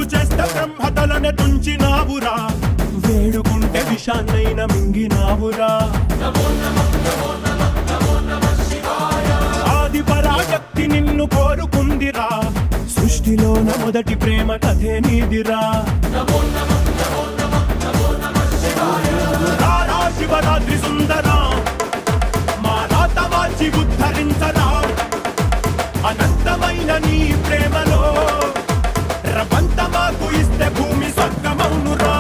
నువ్వు చేస్తే బ్రహ్మతలనే తుంచినావురా, వేడుకుంటే విషాన్నైన మింగినావురా. ఆది పరాశక్తి నిన్ను కోరుకుందిరా, సృష్టిలోన మొదటి ప్రేమ కథే నీదిరా. శివరాత్రి సుందరా, మా రాత మార్చి ఉద్ధరించరా, అనంతమైన నీ ప్రేమలో రవంత మాకు ఇస్తే భూమి స్వర్గమౌనురా.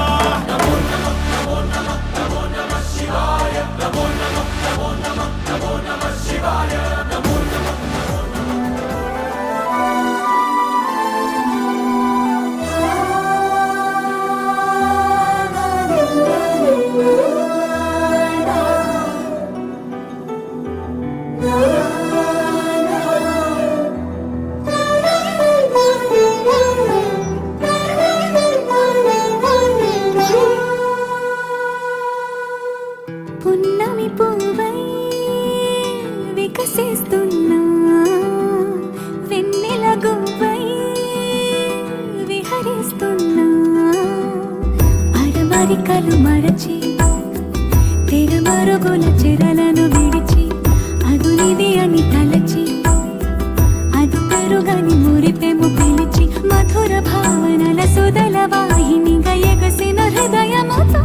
పున్నమి పువ్వై వికసిస్తున్నా, వెన్నెల గువ్వై విహరిస్తున్నా. అరమరికలు మరచి తెరమరుగుల చెరలను విడిచి, అదునిది అని తలచి అది పెరుగని మురిపెము పిలిచి, మధుర భావనల సుదల వాహినిగా ఎగసిన హృదయముతో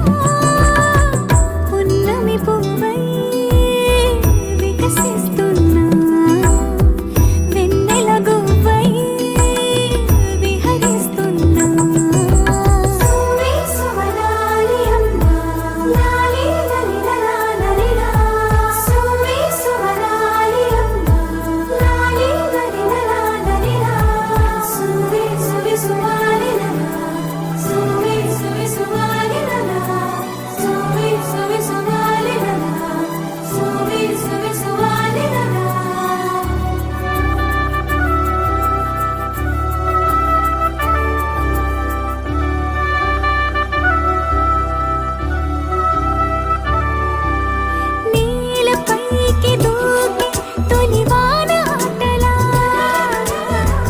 పున్నమి పువ్వై వికసిస్తున్నా, వెన్నెల గువ్వై విహరిస్తున్నా. సువి సువనాలి అమ్మా, లాలి లలిలా లలిలా. సువి సువనాలి అమ్మా, లాలి లలిలా లలిలా. సువి సువి సువాలి లలా, సువి సువి సువాలి లలా. సువి సువి సువాలి లలా, సువి సువి సువాలి లలా. నీలపైకి దూకి తొలివాన ఆటలా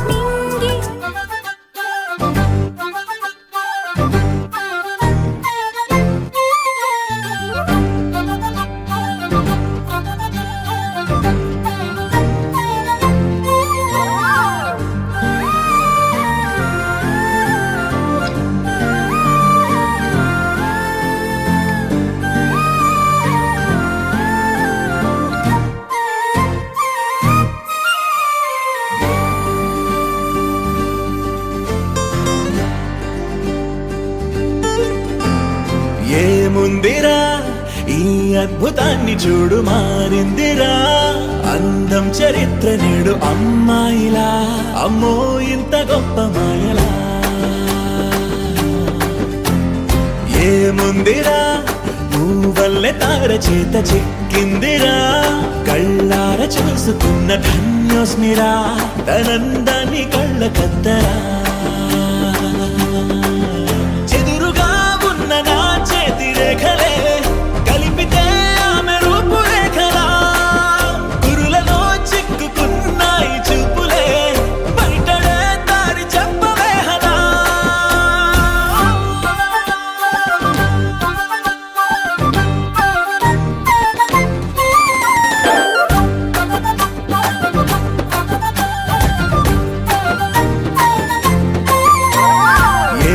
నింగి ఏముందిరా ఈ అద్భుతాన్ని చూడు, మారిందిరా అందం చరిత్ర నేడు అమ్మాయిలా. అమ్మో ఇంత గొప్ప మాయలా. ఏముందిరా నువ్వల్లే తార చేత చిక్కిందిరా, కళ్ళార చూసుకున్న ధన్యోస్మిరా, తనందాన్ని కళ్ళ కద్దరా. చెదురుగా ఉన్న నా చేతి రేఖలే కలిపితే ఆమె రూపురేఖలా, గురులలో చిక్కుకున్నాయి చూపులే, బయటడే దారి చెప్పవేహనా.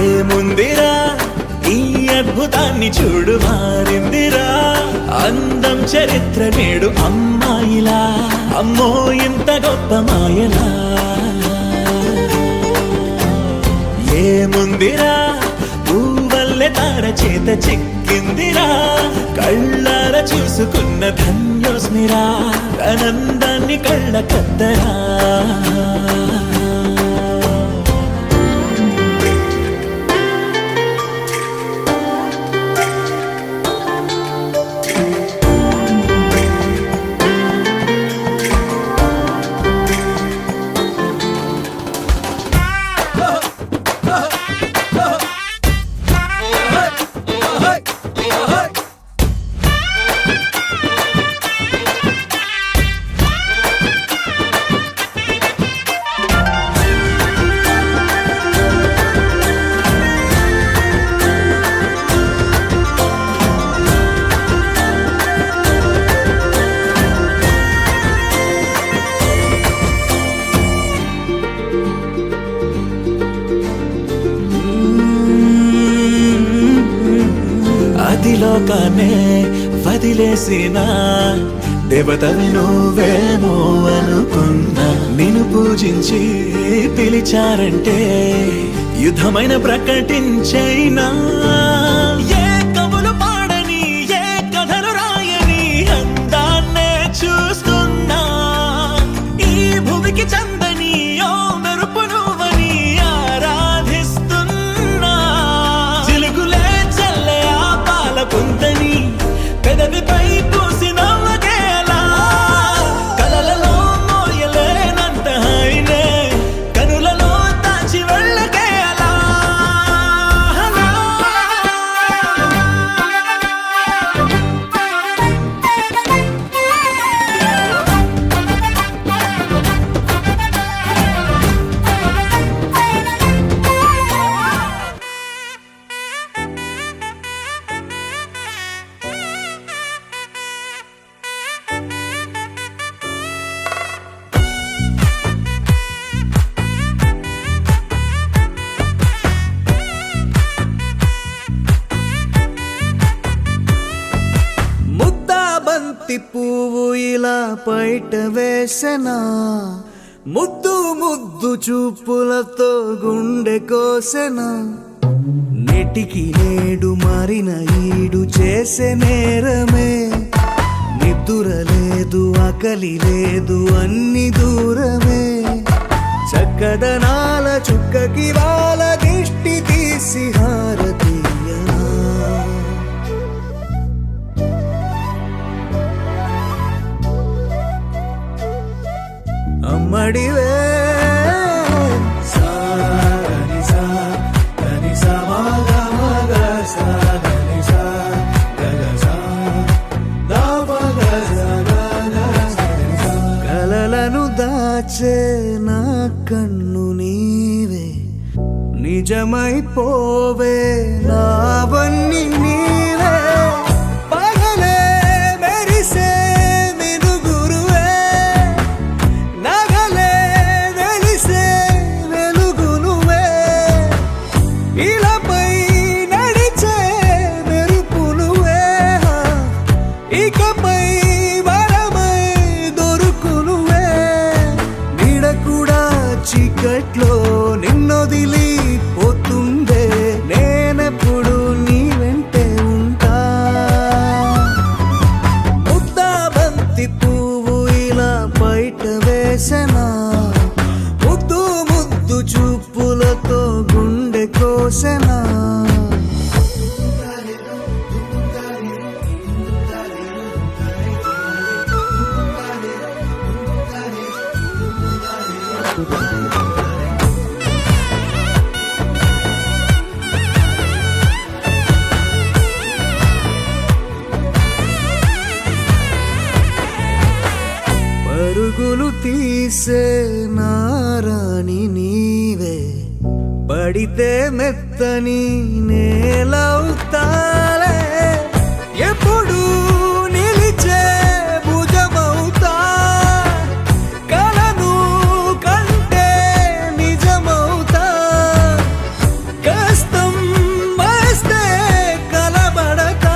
ఏముందిరా ఈ అద్భుతాన్ని చూడు, మారిందిరా అందం చరిత్ర నేడు అమ్మాయిలా. అమ్మో ఇంత గొప్ప మాయలా. ఏముందిరా పువ్వల్లే తార చేత చిక్కిందిరా, కళ్ళార చూసుకున్న ధన్యోస్మిరా, ఆనందాన్ని కళ్ళ కద్దరా. లోకాన్నే వదిలేసిన దేవతవి నువ్వేమో అనుకున్నా నిన్ను పూజించి పిలిచారంటే యుద్ధమైన ప్రకటించైనా ఏ కవులు పాడని ఏ కథలు రాయని అందాన్నే చూస్తున్నా ఈ భూమికి చందని ఓ మెరుపు నువ్వని ఆరాధిస్తున్నా చిలుకులే చల్లే ఆ పాల పుంతని పెదవిపై పూసి నవ్వకేలా కలలలో మోయలేనంత హాయినే కనులలో దాచి వెళ్ళకేలా ముద్దా బంతి పువ్వు ఇలా బయట వేసెనా ముద్దు ముద్దు చూపులతో గుండె కోసెనా నెటికి నేడు మారిన ఈడు చేసే నేరమే నిద్దుర లేదు ఆకలి లేదు అన్ని దూరమే చక్కదనాల చుక్కకి వాళ్ళ దిష్టి తీసి హారతీయనా అమ్మడివే కలలను దాచే నా కన్ను నీవే నిజమైపోవే నావన్నీ నీవే పగలే మెరిసే మినుగురువే నగలే వెలిసే వెలుగునువే ఇలాపై నడిచే మెరుపునువే ఇకపై వరమై దొరుకునువే నీడ కూడా చీకట్లో నిన్నొదిలి పోతుందే నేనెప్పుడు నీ వెంటే ఉంటా ముద్దా బంతి పువ్వు ఇలా బయట వేసెనా ముద్దు ముద్దు చూపులతో గుండె కోసెనా పరుగులు తీసే నారాణి నీవే పడితే మెత్తని నేలవుతాలే ఎప్పుడు నిలిచే భుజమవుతా కలను కంటే నిజమవుతా కష్టం వస్తే కలబడక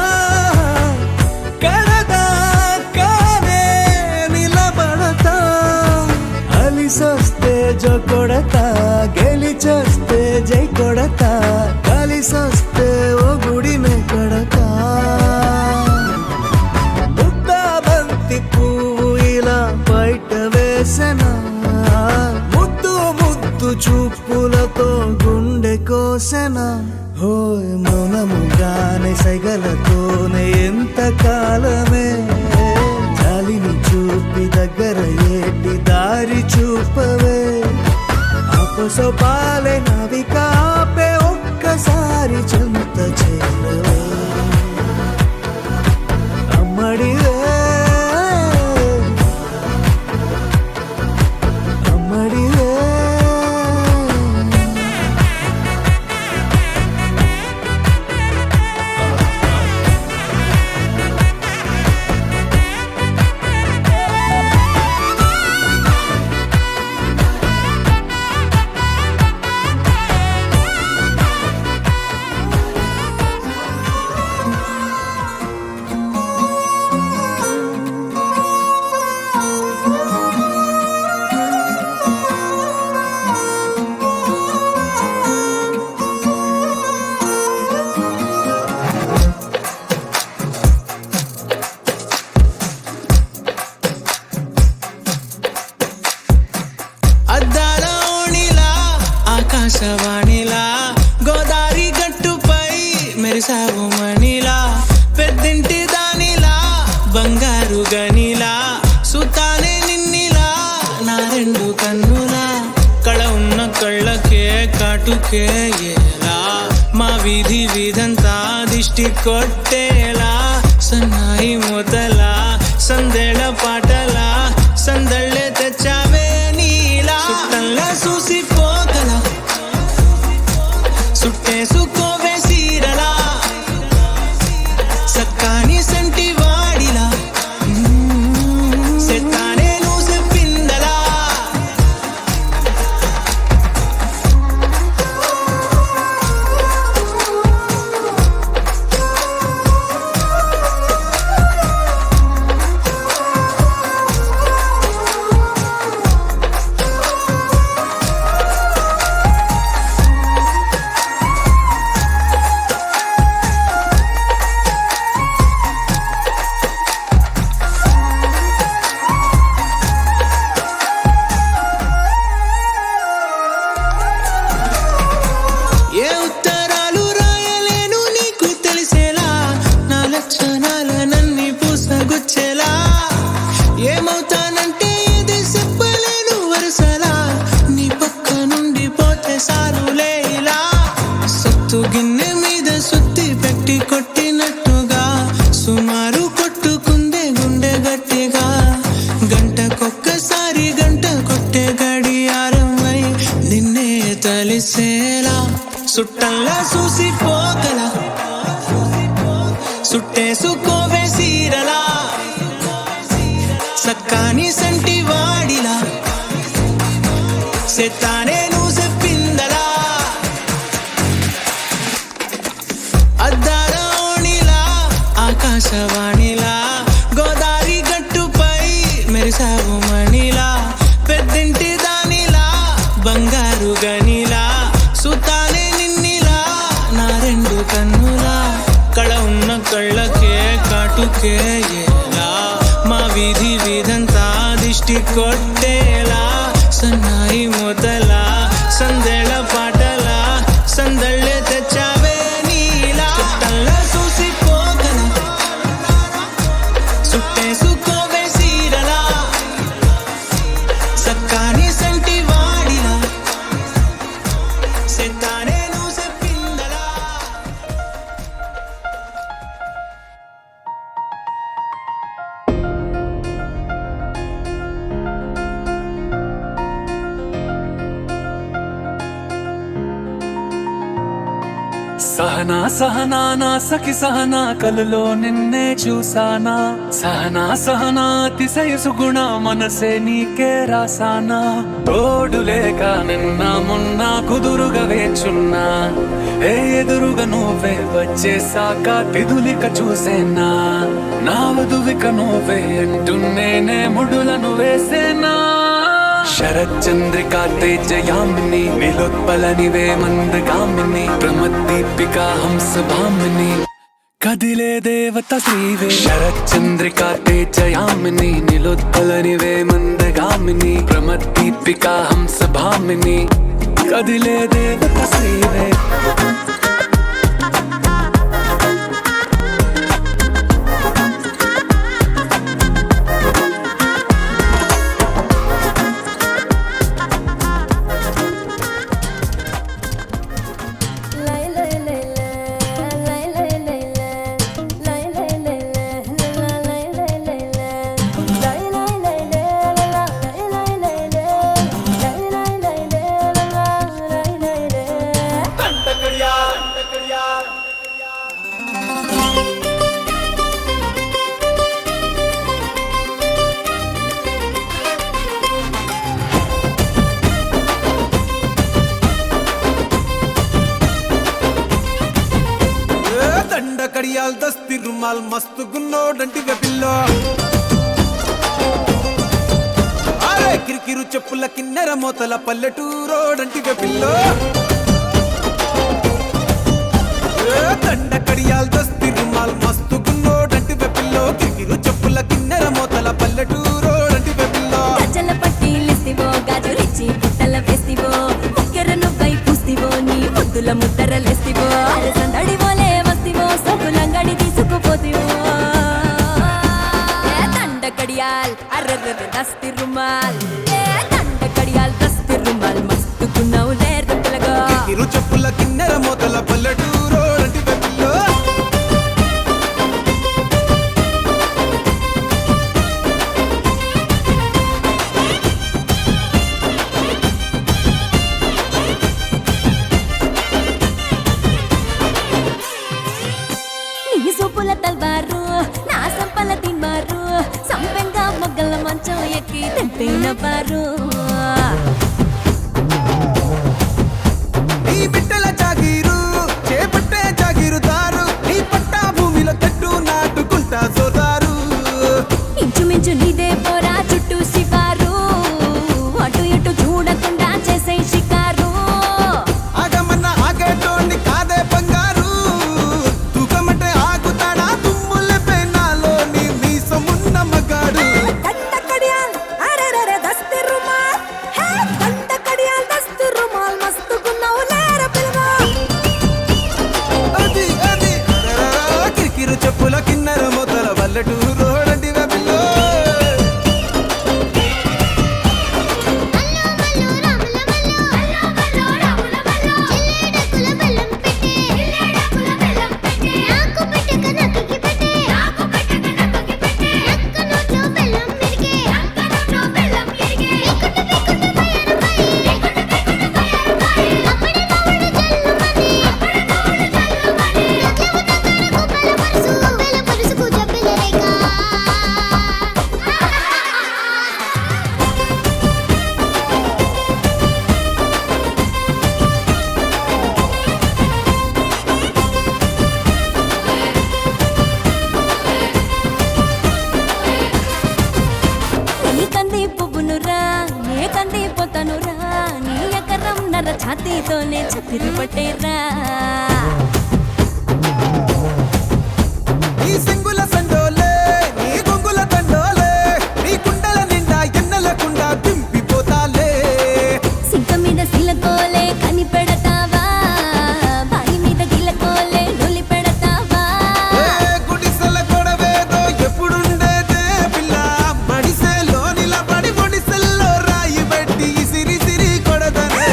కడదాకానే నిలబడతా అలిసొస్తే జో కొడతా గెలిచొస్తే జై కొడతా కలిసొస్తే ఓ గుడినే కొడతా ముద్దా బంతి పువ్వు ఇలా బయట వేసెనా ముద్దు ముద్దు చూపులతో గుండె కోసెనా హోయ్ మౌనముగానే సైగలతోనే ఎంత కాలమే జాలిని చూపి దగ్గర ఏటి దారి చూపవే అపసోపాలే నవికాపే ఒక్కసారి చెంత చేరవే అమ్మడివే అమ్మడివే కాటుకేయేలా మా వీధి వీధంతా దిష్టి కొట్టేలా సన్నాయి మూతలా సందేళ పాటలా సందళ్ళే తెచ్చావే నీలా చుట్టంలా చూసిపోగల సుట్టేసుకోవే సీరలా సక్కాని సంటి వాడిలా సెత్తానే నువ్వు చెప్పిందలా ఏ ఉత్తరాలు రాయలేను నీకు తెలిసేలా నా లక్షణాలనన్నీ పూసగుచ్చేలా ఏమవుతానంటే ఏది చెప్పలేను వరుసలా నీ పక్క నుండి పోతే సారులే ఇలా సత్తు గిన్నె మీద సుత్తి పెట్టి కొట్టినట్టుగా సుమారు కొట్టుకుందే గుండె గట్టిగా గంటకొక్కసారి గంట కొట్టే గడియారమై నిన్నే తలిసేలా సుట్టంలా చూసిపోగల సుట్టేసుకోవే సీరలా సక్కాని సంటి వాడిలా సెత్తానే నువ్వు చెప్పిందలా అద్దాల ఓణిలా ఆకాశవాణిలా గోదావరి గట్టుపై మెరిసావు మణిలా పెద్దింటి దానిలా బంగారు గనిలా సుతానే నిన్నిలా నా రెండు కన్నులా కళ ఉన్న కళ్ళకే కాటుకేయేలా మా వీధి వీధంతా దిష్టి కొట్టేలా సన్నాయి మూతలా సందేళ పాటలా సందళ్ళే తెచ్చావే నీలా చుట్టంలా చూసిపోగల సుట్టేసుకోవే సీరలా సక్కాని సంటి వాడిలా సెత్తానే నువ్వు చెప్పిందలా సహనా సహనా నా సఖి సహనా కలలో నిన్నే చూసానా సహనా సహనా అతిశయ సుగుణ మనసే నీకే రాసానా తోడు లేక నిన్న మొన్న కుదురుగా వేచున్నా ఏ ఎదురుగా నువ్వే వచ్చేసాక తిదులిక చూసేనా నా వధువిక నువ్వే అంటున్నేనే ముడులను వేసేనా శరచంద్రికా తేజయామిని నిలోత్పలనివే మందగామిని ప్రమద్దీపికా హంసభామిని కదిలే దేవత శ్రీవే శరచంద్రికా తేజయామిని నిలోత్పలనివే మందగామిని ప్రమద్దీపికా హంసభామిని కదిలే దేవత శ్రీవే కడియాల్ దస్తి రుమాల్ మస్తు గున్నోడంటివే పిల్లో అరే కిరికిరు చెప్పుల కిన్నెర మోతల పల్లెటూరోడంటివే పిల్లో దండ కడియాల్ దస్తి రుమాల్ మస్తు గున్నోడంటివే పిల్లో కిరికిరు చెప్పుల కిన్నెర మోతల పల్లెటూరోడంటివే పిల్లో గజల పట్టీలిస్తివో గాజులిచ్చి పుట్టల వేస్తివో ముక్కెర నువ్వై పూస్తివో నీ ముద్దుల ముద్దరలేస్తివో సందడి పోలే వస్తివో సొగులంగడి తీసుకుపోతివో దండ కడియాల్ అర్రర్ర దస్తి రుమాల్ దండ కడియాల్ దస్తి రుమాల్ మస్తు గున్నావు లేరు పిల్లగా కిరికిరు చెప్పు మొదల పల్లెటూరు రంటి పిల్లో నీ సూపుల తల్వారు నా సంపల తిన్మారు సంపెంగా మొగ్గల మంచం ఎక్కి తింటేన పారు నీ బిడ్డల జాగీరు చేపట్టే జాగీరుదారు నీ పట్టా భూమిలో చెట్టు నాటుకుంటా సోదారు ఇంచుమించు నీదే పోరా చుట్టూ శివారు అటు ఇటు చూడకుండా చేసే షికారు ఆగమన్న ఆగేటోండి కాదే బంగారు తూకమంటే ఆగుతాడా తుమ్ముల పెనాలో నీ మీసమున్న మగాడు అది అది అరెరెరె, కిరికిరు చెప్పుల కిన్నెర మొదల పల్లెటూరు రంటి పిల్లో నీ కంది పువ్వునురా నే కంది పోతనురా నీ ఎకరం నర ఛాతీతోనే చక్కెర పట్టేరా నీ సింగుల సండోలే నీ గొంగుల దండోలే నీ కుండల నిండా ఎన్నెలకుండా దింపిపోతాలే సింక మీద సిలకోలే కని పెడతావా బాయి మీద గిలకోలే నొలి పెడతావా ఏ గుడిసెల గొడవేదో ఎప్పుడుండేదే పిల్ల మడిసెలో నిలబడి పొడిసెల్లో రాయి పెట్టి సిరి సిరి కొడదనే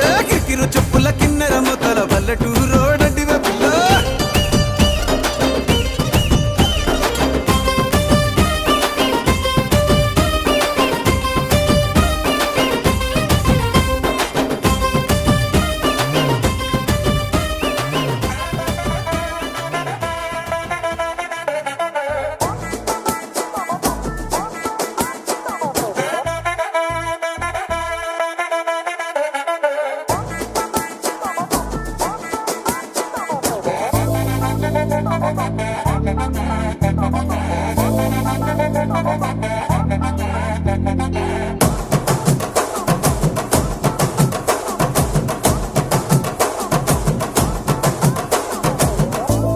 ఏ కిరికిరు చెప్పుల కిన్నెర మొదల పల్లెటూరు రంటి పిల్ల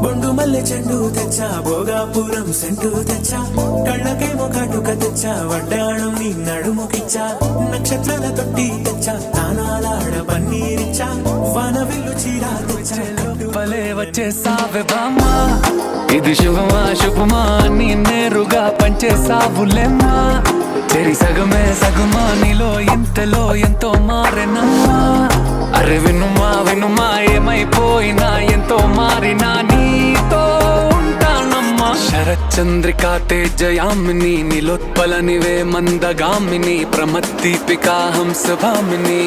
బొండు మల్లె చెండు తెచ్చా భోగాపురం సెంటు తెచ్చా కళ్ళకేమో కాటుక తెచ్చా వడ్డాణం నీ నడుముకిచ్చా నక్షత్రాల తొట్టి తెచ్చా తానాలాడ పన్నీరిచ్చా వానవిల్లు చీరా తెచ్చా భలే వచ్చేసావే బామ్మా ఇది శుభమా శుభమా నీ నేరుగా పంచేసావులేమ్మా తెరి సగమే సగమా నీలో ఇంతలో ఎంతో మారెనమ్మా అరే వినుమా వినుమా ఏమైపోయినా ఎంతో మారినా నీతో ఉంటానమ్మా శరచంద్రికా తేజయామిని నిలోత్పలనివే మందగామిని ప్రమద్దీపికా హంసభామిని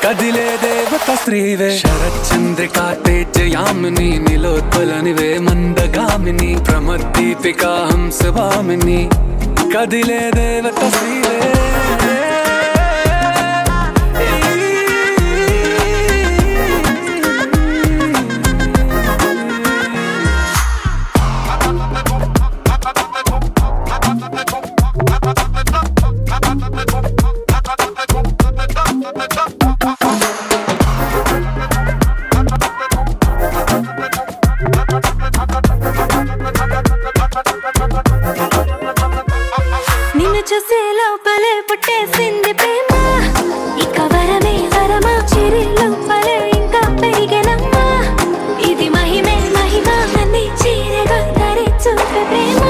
కదిలే దేవత శ్రీవే శరచంద్రికా తేజయామిని నిలోత్పలనివే మందగామిని ప్రమద్దీపికా హంసభామిని కదిలే దేవత శ్రీవే నిన్ను చూసే లోపలే పుట్టేసింది ప్రేమ ఇక వరమే వరమా చిరి లోపలే ఇంకా పెరిగెనమ్మా ఇది మహిమే మహిమ అన్ని చీరగా ధరించు ప్రేమ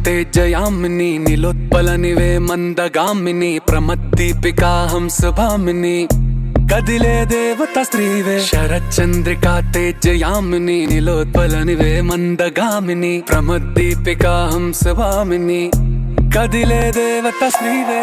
తేజయామిని నిలోత్పలనివే మందగామిని ప్రమద్దీపికా హంసభామిని కదిలే దేవత స్త్రీవే శరచంద్రికా తేజయామిని నిలోత్పలనివే మందగామిని ప్రమద్దీపికా హంసభామిని కదిలే దేవత స్త్రీవే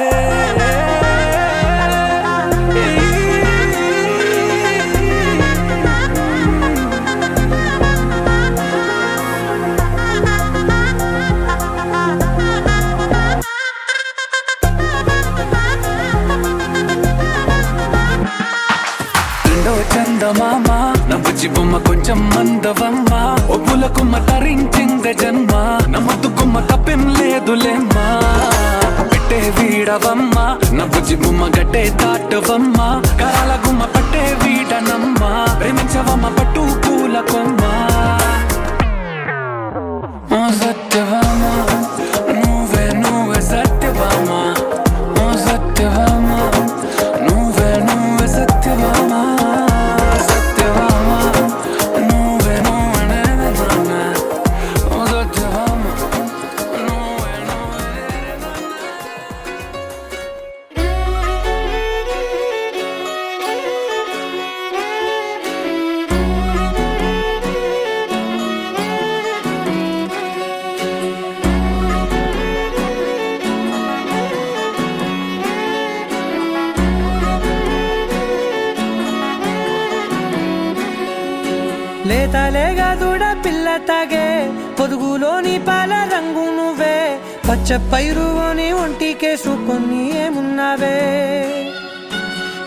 చందమామ నవ్వుచి బొమ్మ కొంచెం మందవమ్మ ఒప్పుల కుమ్మ తరించింద జన్మ నమ్మద్దు కుమ్మ తప్పేం లేదులేమ్మా పెట్టే వీడవమ్మ నవ్వుచి బొమ్మ గట్టే దాటవమ్మ కరాల గుమ్మ పట్టే వీడనమ్మ ప్రేమించవమ్మ పట్టు పూల కొమ్మ ఓ సత్యవామ నువ్వే నువ్వే సత్యవామ ఓ సత్యవామ నువ్వే నువ్వే సత్యవామ లేతలేగా దూడ పిల్ల తాగే పొదుగులోని పాల రంగు నువ్వే పచ్చ పైరుని ఒంటికేసుకొని ఏమున్నావే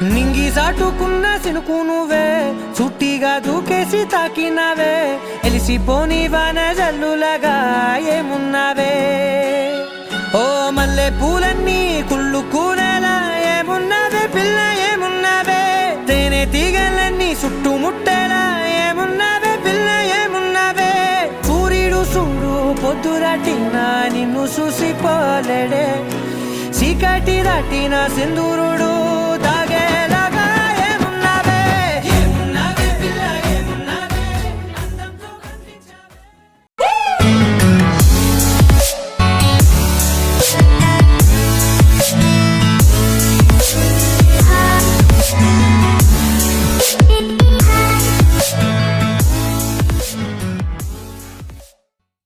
నింగి సాటుకున్న సినుకు నువ్వే చుట్టిగా దూకేసి తాకినావే ఎలిసిపోని వాన జల్లులగా ఏమున్నావే ఓ మల్లె పూలన్నీ కుళ్ళు కూరలా ఏమున్నావే పిల్ల ఏమున్నావే తేనె తీగలన్నీ చుట్టుముట్టేలా ఏమున్నావే పిల్ల ఏమున్నావే సూర్యుడు చూడు పొద్దురాటినా నిన్ను చూసిపోలేడే చీకటి దాటిన సింధూరుడు